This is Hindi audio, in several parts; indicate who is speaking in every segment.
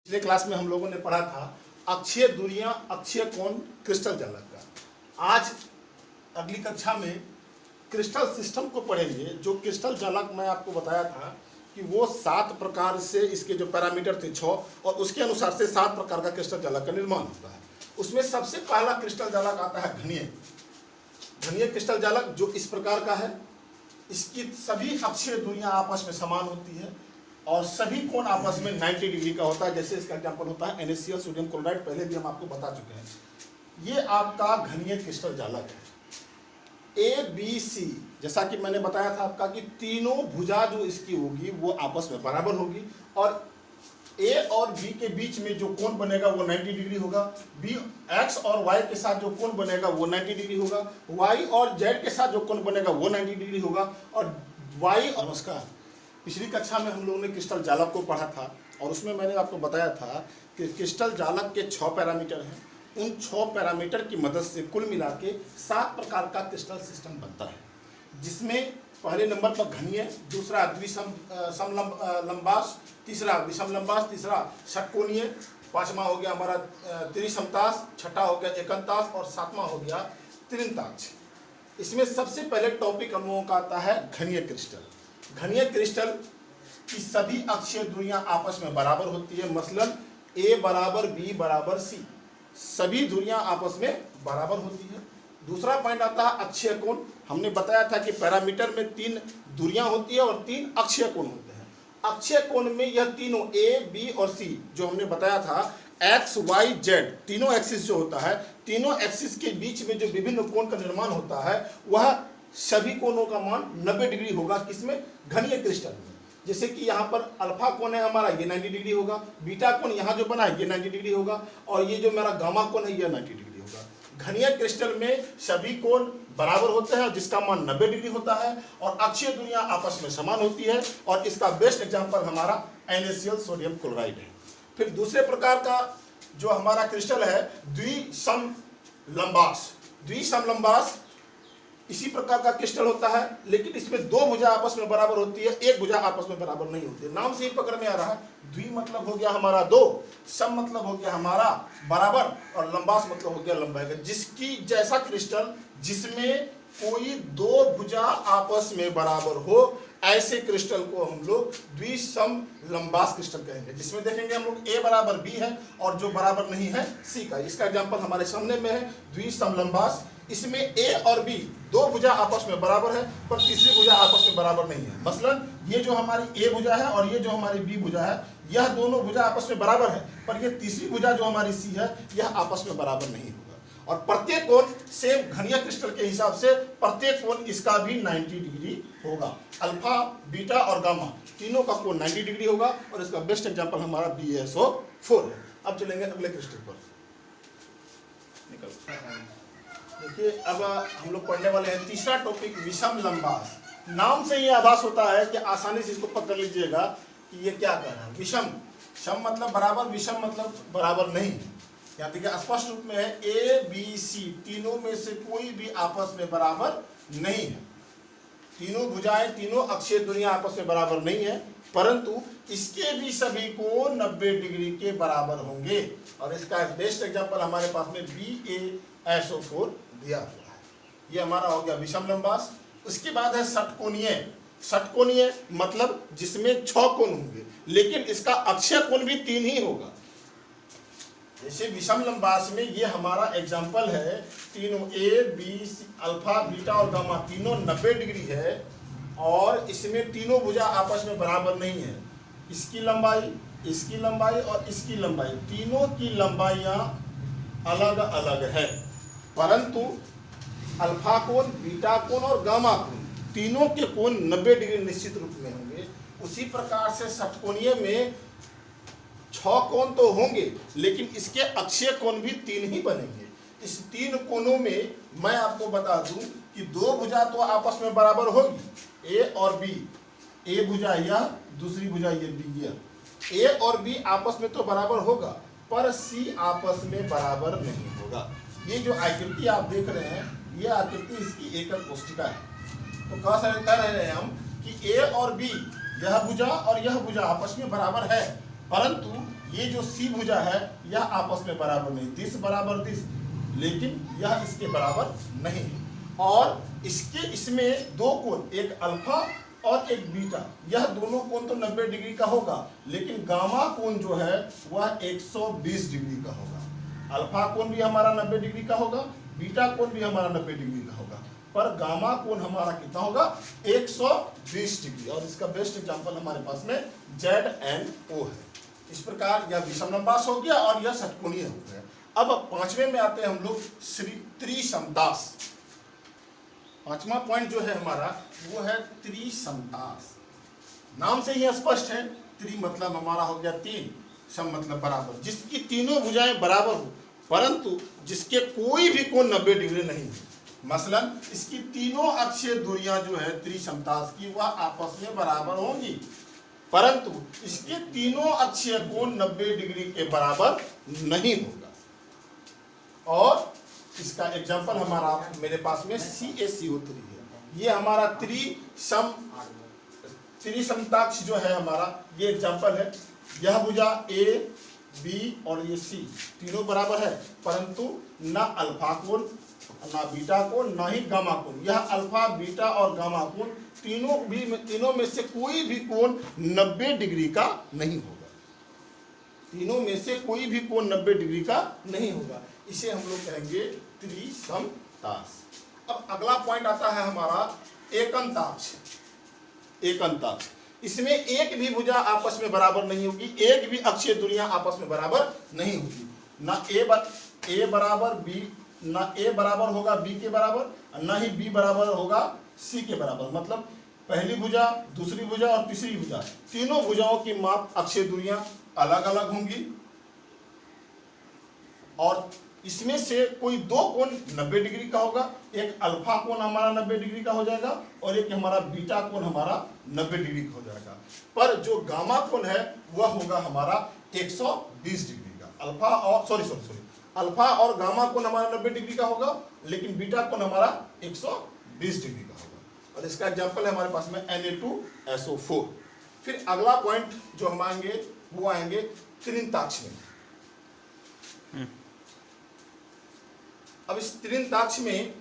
Speaker 1: पिछले क्लास में हम लोगों ने पढ़ा था अक्षीय दूरियां अक्षीय कोण क्रिस्टल जालक का। आज अगली कक्षा में क्रिस्टल सिस्टम को पढ़ेंगे। जो क्रिस्टल जालक मैं आपको बताया था कि वो 7 प्रकार से इसके जो पैरामीटर थे 6 और उसके अनुसार से 7 प्रकार का क्रिस्टल जालक का निर्माण होता है। उसमें सबसे पहला क्रिस्टल जालक आता है घनीय क्रिस्टल जालक, जो इस प्रकार का है। इसकी सभी अक्षीय दूरियां आपस में समान होती है और सभी कोण आपस में 90 डिग्री का होता है। जैसे इसका एग्जांपल होता है NaCl सोडियम क्लोराइड, पहले भी हम आपको बता चुके हैं। ये आपका घनीय क्रिस्टल जालक है। ABC, जैसा कि मैंने बताया था आपका कि तीनों भुजा जो इसकी होगी वो आपस में बराबर होगी और A और B के बीच में जो कोण बनेगा वो 90 डिग्री होगा। B X और Y के साथ जो कोण बनेगा वो 90 डिग्री होगा। Y और Z के साथ जो कोण बनेगा वो 90 डिग्री होगा। और Y और नमस्कार, पिछली कक्षा में हम लोगों ने क्रिस्टल जालक को पढ़ा था और उसमें मैंने आपको बताया था कि क्रिस्टल जालक के 6 पैरामीटर हैं। उन 6 पैरामीटर की मदद से कुल मिला के 7 प्रकार का क्रिस्टल सिस्टम बनता है, जिसमें पहले नंबर पर घनीय, दूसरा समलंबास, तीसरा विषमलंबास, तीसरा षटकोणीय, पांचवा हो गया हमारा त्रिसमतास, छठा हो गया एकंतास और सातवां हो गया त्रिंताक्ष। इसमें सबसे पहले टॉपिक हम लोगों का आता है घनीय क्रिस्टल। घनीय क्रिस्टल की सभी अक्षीय दूरियां आपस में बराबर होती है। मसलन A बराबर B बराबर C, सभी दूरियां आपस में बराबर होती है। दूसरा पॉइंट आता है अक्षीय कोण। हमने बताया था कि पैरामीटर में 3 दूरियां होती है और 3 अक्षीय कोण होते हैं। अक्षीय कोण में यह तीनों A, B और C जो हमने बताया था X, Y, Z तीनों एक्सिस जो होता है, तीनों एक्सिस के बीच में जो विभिन्न कोण का निर्माण होता है वह सभी कोणों का मान 90 डिग्री होगा। किसमें? घनीय क्रिस्टल में। जैसे कि यहाँ पर अल्फा कोण है हमारा, ये 90 डिग्री होगा। बीटा कोण यहाँ जो बना है ये 90 डिग्री होगा और ये जो मेरा गामा कोण है ये 90 डिग्री होगा। घनीय क्रिस्टल में सभी कोण बराबर होते हैं जिसका मान 90 डिग्री होता है और अक्षीय दूरियां आपस में समान होती है और इसका बेस्ट एग्जांपल हमारा NaCl सोडियम क्लोराइड है। फिर दूसरे प्रकार का जो हमारा क्रिस्टल है द्विसमलंबास। द्विसमलंबास इसी प्रकार का क्रिस्टल होता है, लेकिन इसमें 2 भुजा आपस में बराबर होती है, एक भुजा आपस में बराबर नहीं होती है। नाम से ही पकड़ में आ रहा है। द्वि मतलब हो गया हमारा 2, सम मतलब हो गया हमारा बराबर और लंबास मतलब हो गया लंबाई का। जिसकी जैसा क्रिस्टल जिसमें कोई 2 भुजा आपस में बराबर हो, ऐसे क्रिस्टल को हम लोग द्विसमलंबास क्रिस्टल कहेंगे। जिसमें देखेंगे हम लोग A बराबर B है और जो बराबर नहीं है C का। इसका एग्जांपल हमारे सामने में है द्विसमलंबास। इसमें A और B 2 भुजा आपस में बराबर है पर तीसरी भुजा आपस में बराबर नहीं है। मसलन ये जो हमारी A भुजा है और ये जो हमारी B भुजा है, यह दोनों भुजा आपस में बराबर है पर ये तीसरी भुजा जो हमारी C है यह आपस में बराबर नहीं होगा। और प्रत्येक कोण सेम घनीय क्रिस्टल के हिसाब से प्रत्येक कोण इसका भी 90 डिग्री होगा। अल्फा, बीटा और गामा तीनों का कोण 90 डिग्री होगा और इसका बेस्ट एग्जांपल हमारा BaSO4 है। अब चलेंगे अगले क्रिस्टल पर। देखिए अब हम लोग पढ़ने वाले हैं तीसरा टॉपिक विषमलंबास। नाम से ये आभास होता है कि आसानी से इसको पकड़ लीजिएगा कि ये क्या कर रहा है। विषम, सम मतलब बराबर, विषम मतलब बराबर नहीं। यहाँ देखिए स्पष्ट रूप में है ABC तीनों में से कोई भी आपस में बराबर नहीं है। तीनों भुजाएं, तीनों अक्षीय दूरियां आपस में बराबर नहीं है, परंतु इसके भी सभी को 90 डिग्री के बराबर होंगे और इसका बेस्ट एग्जांपल हमारे पास में BaSO4 दिया हुआ है। ये हमारा हो गया विषमलंबास। उसके बाद है षटकोणीय। षटकोणीय मतलब जिसमें 6 कोण होंगे लेकिन इसका अक्षीय कोण भी 3 ही होगा। जैसे विषमलंबास में ये हमारा एग्जांपल है, तीनों A, B, C, alpha, beta और गामा तीनों 90 डिग्री है और इसमें तीनों भुजा आपस में बराबर नहीं है। इसकी लंबाई, इसकी लंबाई और इसकी लंबाई, तीनों की लंबाइयां अलग अलग है, परंतु अल्फा कोण, बीटा कोण और गामा कोण तीनों के कोण 90 डिग्री निश्चित रूप में होंगे। उसी प्रकार से षटकोणीय में 6 कोण तो होंगे लेकिन इसके अक्षीय कोण भी 3 ही बनेंगे। इस 3 कोणों में मैं आपको बता दूं कि 2 भुजा तो आपस में बराबर होगी, A और B। A भुजा यह, दूसरी भुजा ये B यह। A और B आपस में तो बराबर होगा पर C आपस में बराबर नहीं होगा। ये जो आकृति आप देख रहे हैं ये आकृति इसकी एकक कोष्ठिका है। तो कह रहे हैं हम कि A और B, यह भुजा और यह भुजा आपस में बराबर है, परंतु ये जो सी भुजा है यह आपस में बराबर नहीं, दिस बराबर दिस, लेकिन यह इसके बराबर नहीं है। और इसमें दो कोण, एक अल्फा और एक बीटा, यह दोनों कोण तो 90 डिग्री का होगा, लेकिन गामा कोण जो है वह 120 डिग्री का होगा। अल्फा कोण भी हमारा 90 डिग्री का होगा, बीटा कोण भी हमारा 90 डिग्री का होगा, पर गामा कोण हमारा कितना होगा 120 डिग्री। और इसका बेस्ट एग्जांपल हमारे पास में ZNO है। इस प्रकार यह विषम लंबास हो गया और यह षटकोणीय हो गया। अब पांचवें में आते हैं हम लोग त्रिसमदास। पांचवा पॉइंट जो है हमारा वो है त्रिसमदास। नाम से ही स्पष्ट है, त्रि मतलब हमारा हो गया तीन, सम मतलब बराबर, जिसकी तीनों भुजाएं बराबर हो परंतु जिसके कोई भी कोण 90 डिग्री नहीं है। मसलन इसकी तीनों अक्षीय दूरियां जो है त्रिसमदास की वह आपस में बराबर होंगी, परंतु इसके तीनों अक्षीय कोण 90 डिग्री के बराबर नहीं होगा। और इसका एग्जांपल हमारा मेरे पास में CaCO3 है। ये हमारा त्रिसमताक्ष जो है हमारा ये एग्जांपल है। यह भुजा A, B और ये C तीनों बराबर है, परंतु ना अल्फा कोण, ना बीटा कोण, ना ही गामा कोण। यह अल्फा, बीटा और गामा कोण तीनों में से कोई भी कोण 90 डिग्री का नहीं होगा। तीनों में से कोई भी कोण 90 डिग्री का नहीं होगा। इसे हम लोग कहेंगे त्रिसमतास। अब अगला पॉइंट आता है हमारा एकंताक्ष। एकंताक्ष, इसमें एक भी भुजा आपस में बराबर नहीं होगी, एक भी अक्षीय दूरियां आपस में बराबर नहीं होगी। ना ए बराबर बी, ना ए बराबर होगा बी के बराबर, ना ही बी बराबर होगा सी के बराबर। मतलब पहली भुजा, दूसरी भुजा और तीसरी भुजा, तीनों भुजाओं की माप अक्षीय दूरियां अलग अलग होंगी और इसमें से कोई दो कोण 90 डिग्री का होगा। एक अल्फा कोण हमारा 90 डिग्री का हो जाएगा और एक हमारा बीटा कोण हमारा 90 डिग्री का हो जाएगा। पर जो गामा कोण है वह होगा हमारा 120 डिग्री का। अल्फा और गामा कोण हमारा 90 डिग्री का होगा, लेकिन बीटा कोण हमारा 120 डिग्री का होगा। और इसका एग्जाम्पल है हमारे पास में Na2SO4। फिर अगला पॉइंट जो हम आएंगे वो आएंगे त्रिंताक्ष में। अब इस त्रिंताक्ष में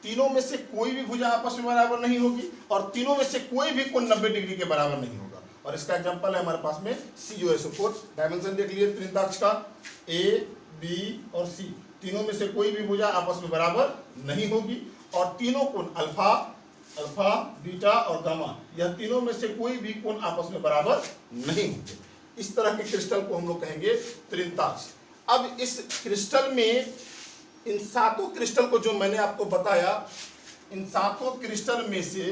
Speaker 1: तीनों में से कोई भी भुजा आपस में बराबर नहीं होगी और तीनों में से कोई भी कोण 90 डिग्री के बराबर नहीं होगा। और इसका एग्जांपल है हमारे पास में CuSO4। डायमेंशन देख लिए त्रिंताक्ष का, A, B और C, तीनों में से कोई भी भुजा आपस में बराबर नहीं होगी और तीनों कोण अल्फा, बीटा और गामा, यह तीनों में से कोई भी कोण आपस में बराबर नहीं होंगे। इस तरह के क्रिस्टल को हम लोग कहेंगे त्रिंताक्ष। अब इस क्रिस्टल में इन सातों क्रिस्टल को जो मैंने आपको बताया, इन सातों क्रिस्टल में से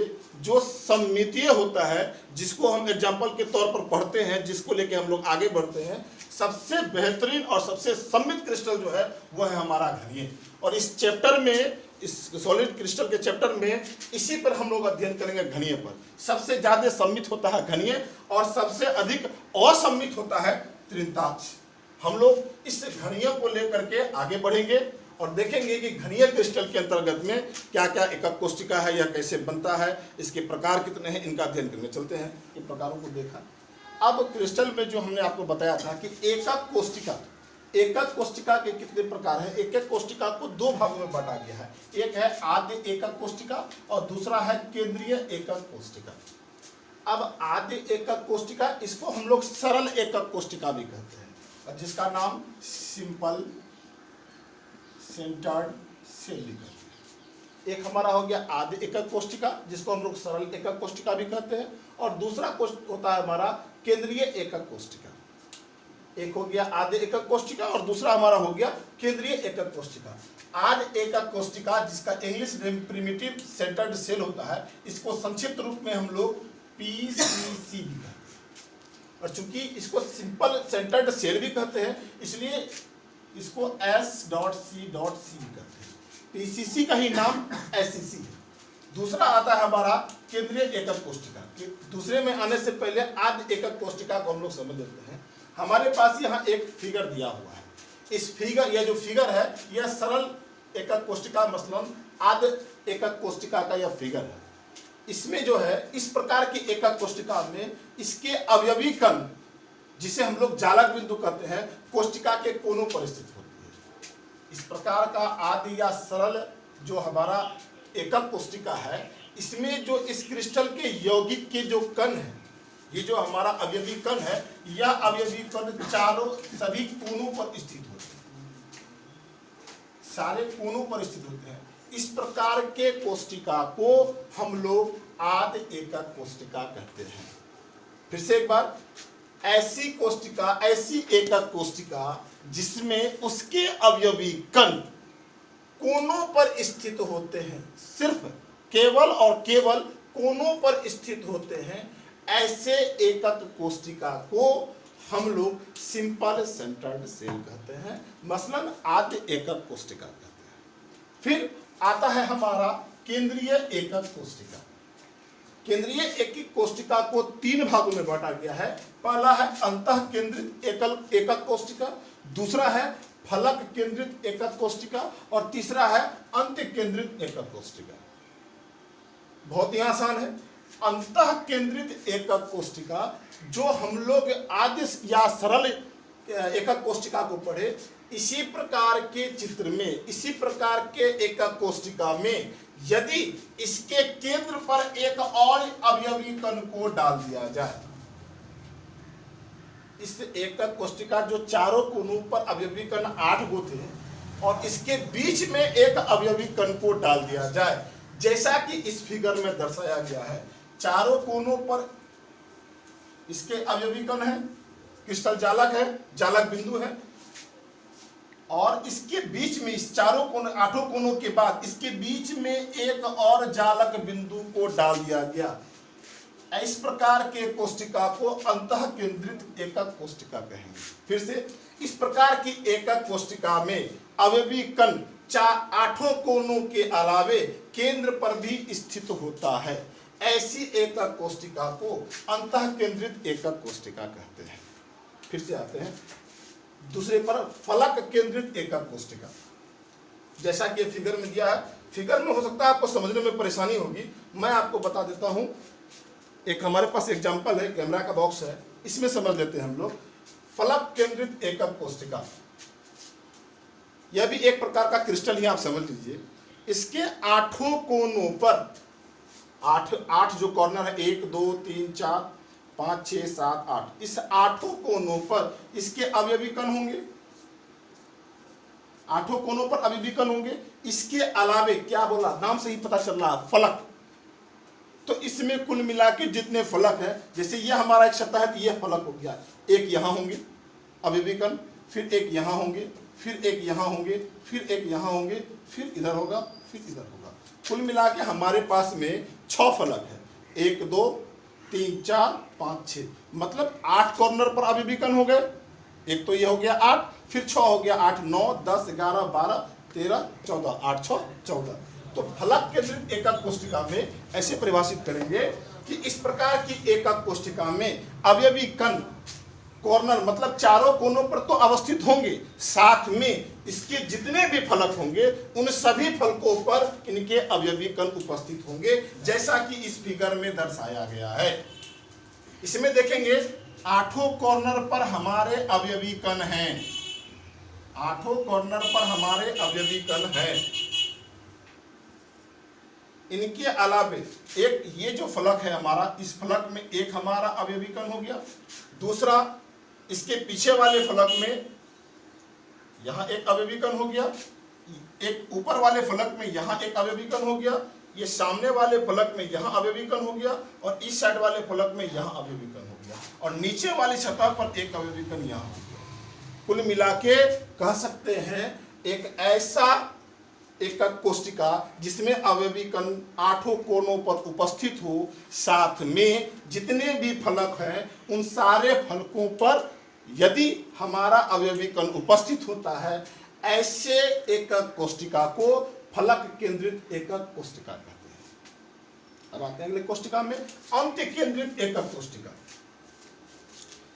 Speaker 1: जो सममितीय होता है, जिसको हम एग्जाम्पल के तौर पर पढ़ते हैं, जिसको लेके हम लोग आगे बढ़ते हैं, सबसे बेहतरीन और सबसे सममित क्रिस्टल जो है वह है हमारा घनीय। और इस चैप्टर में, इस सॉलिड क्रिस्टल के चैप्टर में इसी पर हम लोग अध्ययन करेंगे घनीय पर। सबसे ज्यादा सम्मित होता है घनीय और सबसे अधिक असम्मित होता है त्रिंताक्ष। हम लोग इस घनीय को लेकर के आगे बढ़ेंगे और देखेंगे कि घनीय क्रिस्टल के अंतर्गत में क्या क्या एकक कोष्टिका है, यह कैसे बनता है, इसके प्रकार कितने हैं, इनका अध्ययन करने चलते हैं। इन प्रकारों को देखा। अब क्रिस्टल में जो हमने आपको बताया था कि एकक कोष्टिका के कितने प्रकार हैं। एकक कोष्टिका को दो भागों में बांटा गया है। एक है आद्य एकक कोष्टिका और दूसरा है केंद्रीय एकक कोष्टिका। अब आद्य एकक कोष्टिका, इसको हम लोग सरल एकक कोष्टिका भी कहते हैं, जिसका नाम सिंपल सेंटर्ड सेल कहते हैं। एक हमारा हो गया आद्य एकक कोष्टिका, जिसको हम लोग सरल एकक कोष्टिका भी कहते हैं, और दूसरा होता है हमारा केंद्रीय एकक कोष्टिका। एक हो गया आद्य एकक कोष्टिका और दूसरा हमारा हो गया केंद्रीय एकक कोष्टिका। आद्य एकक कोष्टिका, जिसका English name primitive centred cell होता है, इसको संक्षिप्त रूप में हम लोग PCC भी कहते हैं। और चूंकि इसको सिंपल सेंटर्ड सेल भी कहते हैं, इसलिए इसको S.C.C करते हैं। PCC का ही नाम SCC है। दूसरा आता है हमारा केंद्रीय एकक कोष्टिका। दूसरे में आने से पहले आद्य एकक कोष्टिका को हम लोग समझ लेते हैं। हमारे पास यहाँ एक फिगर दिया हुआ है। इस फिगर, यह जो फिगर है, यह सरल एकक कोष्टिका मसलन आद्य एकक कोष्टिका का यह फिगर है। इसमें जो है, इस प्रकार की एकक कोष्टिका में इसके अवयवी कण जिसे हम लोग जालक बिंदु कहते हैं, कोष्टिका के कोनों पर स्थित होती है। इस प्रकार का आदि या सरल जो हमारा एकक कोष्टिका है, इसमें जो इस क्रिस्टल के यौगिक के जो कण है, ये जो हमारा अवयवी कण है, यह अवयवी कण चारों सभी कोनों पर स्थित होते हैं, सारे कोनों पर स्थित होते हैं। इस प्रकार के कोष्टिका को हम लोग आदि एकक कोष्टिका कहते हैं। फिर से एक बार, ऐसी कोष्टिका, ऐसी एकक कोष्टिका जिसमें उसके अवयवी कण कोनों पर स्थित होते हैं, सिर्फ केवल और केवल कोनों पर स्थित होते हैं, ऐसे एकक कोष्टिका को हम लोग सिंपल सेंटर्ड सेल कहते हैं, मसलन आद्य एकक कोष्टिका कहते हैं। फिर आता है हमारा केंद्रीय एकक कोष्टिका। केंद्रीय एकक कोष्टिका को 3 भागों में बांटा गया है। पहला है अंतः केंद्रित एकक कोष्टिका, दूसरा है फलक केंद्रित एकक कोष्टिका और तीसरा है अंत्य केंद्रित एकक कोष्टिका। बहुत ही आसान है। अंतः केंद्रित एकक कोष्टिका जो हम लोग आदि या सरल एकक कोष्टिका को पढ़े, इसी प्रकार के चित्र में, इसी प्रकार के एकक कोष्टिका में यदि इसके केंद्र पर एक और अवयवी कण को डाल दिया जाए, इस एकक कोष्टिका जो चारों कोनों पर अवयवी कण 8 गो थे और इसके बीच में एक अवयवी कण को डाल दिया जाए, जैसा कि इस फिगर में दर्शाया गया है। चारों कोनों पर इसके अवयवी कण है, क्रिस्टल जालक है, जालक बिंदु है, और इसके बीच में, इस चारों कोनों 8 कोनों के बाद इसके बीच में एक और जालक बिंदु को डाल दिया गया। इस प्रकार के कोष्टिका को अंतः केंद्रित एकक कोष्टिका कहेंगे। फिर से, इस प्रकार की एकक कोष्टिका में अवयवी कण 8 कोनों के अलावे केंद्र पर भी स्थित होता है। ऐसी एकक कोष्टिका को अंतः केंद्रित एकक कोष्टिका कहते हैं। फिर से आते हैं दूसरे पर, फलक केंद्रित एकक कोष्टिका। जैसा कि फिगर में दिया है, फिगर में हो सकता है आपको समझने में परेशानी होगी, मैं आपको बता देता हूं। एक हमारे पास एग्जांपल है, कैमरा का बॉक्स है, इसमें समझ लेते हैं हम लोग। फलक केंद्रित एकक कोष्टिका, यह भी एक प्रकार का क्रिस्टल ही आप समझ लीजिए। इसके 8 कोनों पर 8 जो कॉर्नर है, 1 2 3 4 5 6 7 8, इस 8 कोनों पर इसके अवयवी कण होंगे, 8 कोनों पर अवयवी कण होंगे। इसके अलावे क्या बोला, नाम से ही पता चल रहा है, फलक। तो इसमें कुल मिला के जितने फलक है, जैसे ये हमारा एक सतह है तो ये फलक हो गया, एक यहाँ होंगे अवयवी कण, फिर एक यहाँ होंगे, फिर एक यहाँ होंगे, फिर एक यहाँ होंगे, फिर इधर होगा, फिर इधर होगा। कुल मिला के हमारे पास में 6 फलक है, 1 2 3 4 5 6, मतलब 8 कॉर्नर पर अवयवी कण हो गए। एक तो ये हो गया 8, फिर 6 हो गया, 8 9 10 11 12 13 14, 8 6 14। तो फलक केंद्रित एकक कोष्टिका में ऐसे परिभाषित करेंगे कि इस प्रकार की एकक कोष्टिका में अवयवी कण कॉर्नर, मतलब चारों कोनों पर तो अवस्थित होंगे, साथ में इसके जितने भी फलक होंगे उन सभी फलकों पर इनके अवयवी कण उपस्थित होंगे, जैसा कि इस फिगर में दर्शाया गया है। इसमें देखेंगे 8 कॉर्नर पर हमारे अवयवी कण हैं, 8 कॉर्नर पर हमारे अवयवी कण हैं। इनके अलावे एक ये जो फलक है हमारा, इस फलक में एक हमारा अवयवी कण हो गया, दूसरा इसके पीछे वाले फलक में यहाँ एक अवयवी कण हो गया, एक ऊपर वाले फलक में यहाँ एक अवयवी कण हो गया, ये सामने वाले फलक में यहाँ अवयवी कण हो गया, और इस साइड वाले फलक में यहाँ अवयवी कण हो गया, और नीचे वाली सतह पर एक अवयवी कण यहाँ हो गया। कुल मिला के कह सकते हैं एक ऐसा एकक कोष्टिका जिसमें अवयवी कण 8 कोनों पर उपस्थित हो, साथ में जितने भी फलक हैं उन सारे फलकों पर यदि हमारा अवयवी कण उपस्थित होता है, ऐसे एकक कोष्टिका को फलक केंद्रित एकक कोष्टिका कहते हैं। अब आते हैं अगले कोष्टिका में, अंत्य केंद्रित एकक कोष्टिका।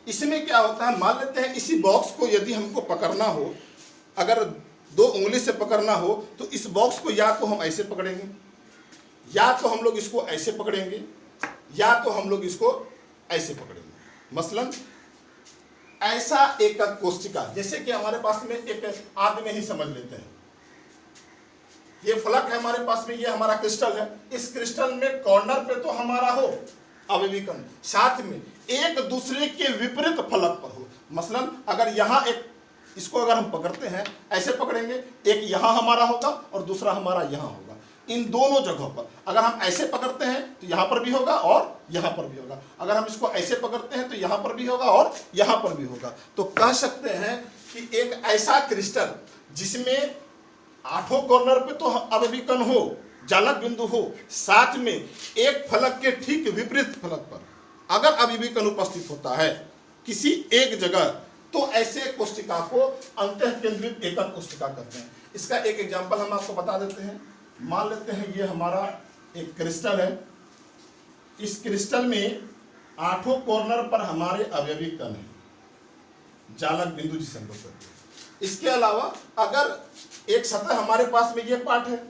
Speaker 1: इसमें क्या होता है, मान लेते हैं इसी बॉक्स को यदि हमको पकड़ना हो, अगर 2 उंगली से पकड़ना हो तो इस बॉक्स को या तो हम ऐसे पकड़ेंगे, या तो हम लोग इसको ऐसे पकड़ेंगे, या तो हम लोग इसको ऐसे पकड़ेंगे। मसलन ऐसा एकक कोशिका, जैसे कि हमारे पास में एक आदमी ही समझ लेते हैं, ये फलक है हमारे पास में, ये हमारा क्रिस्टल है, इस क्रिस्टल में कॉर्नर पे तो हमारा हो अवयवी कण, साथ में एक दूसरे के विपरीत फलक पर हो। मसलन अगर यहाँ एक, इसको अगर हम पकड़ते हैं, ऐसे पकड़ेंगे, एक यहाँ हमारा होगा और दूसरा हमारा यहाँ होगा। इन दोनों जगहों पर अगर हम ऐसे पकड़ते हैं तो यहाँ पर भी होगा और यहाँ पर भी होगा, अगर हम इसको ऐसे पकड़ते हैं तो यहाँ पर भी होगा और यहाँ पर भी होगा। तो कह सकते हैं कि एक ऐसा क्रिस्टल जिसमें 8 कॉर्नर पे तो अवयवी कण हो, जालक बिंदु हो, साथ में एक फलक के ठीक विपरीत फलक पर अगर अवयवी कण उपस्थित होता है किसी एक जगह, तो ऐसे कोशिका को अंतःकेंद्रित एकक कोशिका कहते हैं। इसका एक एग्जांपल हम आपको बता देते हैं। मान लेते हैं ये हमारा एक क्रिस्टल है, इस क्रिस्टल में 8 कॉर्नर पर हमारे अवयवी कण हैं, जालक बिंदु जिसे हम लोग कहते हैं। इसके अलावा अगर एक सतह हमारे पास में ये पार्ट है,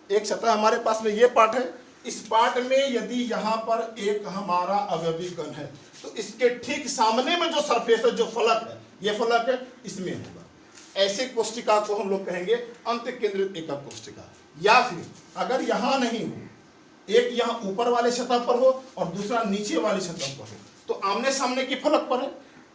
Speaker 1: एक सतह हमारे पास में ये पार्ट है, इस पार्ट में यदि यहाँ पर एक हमारा अवयवी कण है तो इसके ठीक सामने में जो सरफेस है, जो फलक है, ये फलक है, इसमें होगा। ऐसे कोशिका को हम लोग कहेंगे अंतःकेंद्रित एकक कोशिका। या फिर अगर यहाँ नहीं हो, एक यहाँ ऊपर वाले सतह पर हो और दूसरा नीचे वाली सतह पर हो, तो आमने सामने की फलक पर है,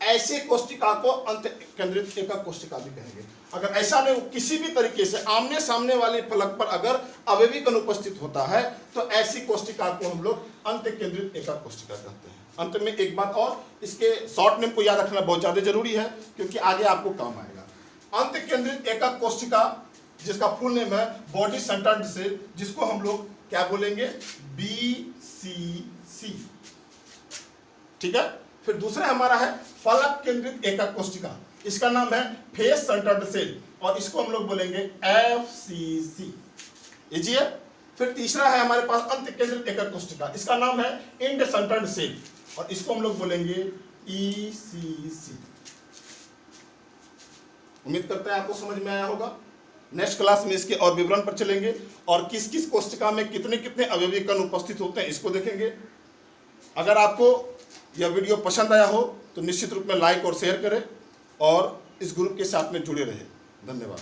Speaker 1: ऐसे कोशिका को अंतःकेंद्रित एकक कोशिका भी कहेंगे। अगर ऐसा नहीं, किसी भी तरीके से आमने सामने वाले फलक पर अगर अवयवी कण उपस्थित होता है तो ऐसी कोशिका को हम लोग अंतःकेंद्रित एकक कोशिका कहते हैं। अंत में एक बात और, इसके शॉर्ट नेम को याद रखना बहुत ज्यादा जरूरी है क्योंकि आगे आपको काम आएगा। अंतःकेंद्रित एकक कोशिका जिसका फुल नेम है बॉडी सेंटर्ड सेल, जिसको हम लोग क्या बोलेंगे, BCC। ठीक है। फिर दूसरा हमारा है फलक केंद्रित एकक कोशिका, इसका नाम है फेस सेंटर्ड सेल और इसको हम लोग बोलेंगे FCC। लीजिए। फिर तीसरा है हमारे पास अंतःकेंद्रित एकक कोशिका, इसका नाम है इंड सेंटर्ड सेल और इसको हम लोग बोलेंगे ECC। उम्मीद करते हैं आपको समझ में आया होगा। नेक्स्ट क्लास में इसके और विवरण पर चलेंगे और किस किस कोशिका में कितने कितने अवयवी कण उपस्थित होते हैं इसको देखेंगे। अगर आपको यह वीडियो पसंद आया हो तो निश्चित रूप में लाइक और शेयर करें और इस ग्रुप के साथ में जुड़े रहें। धन्यवाद।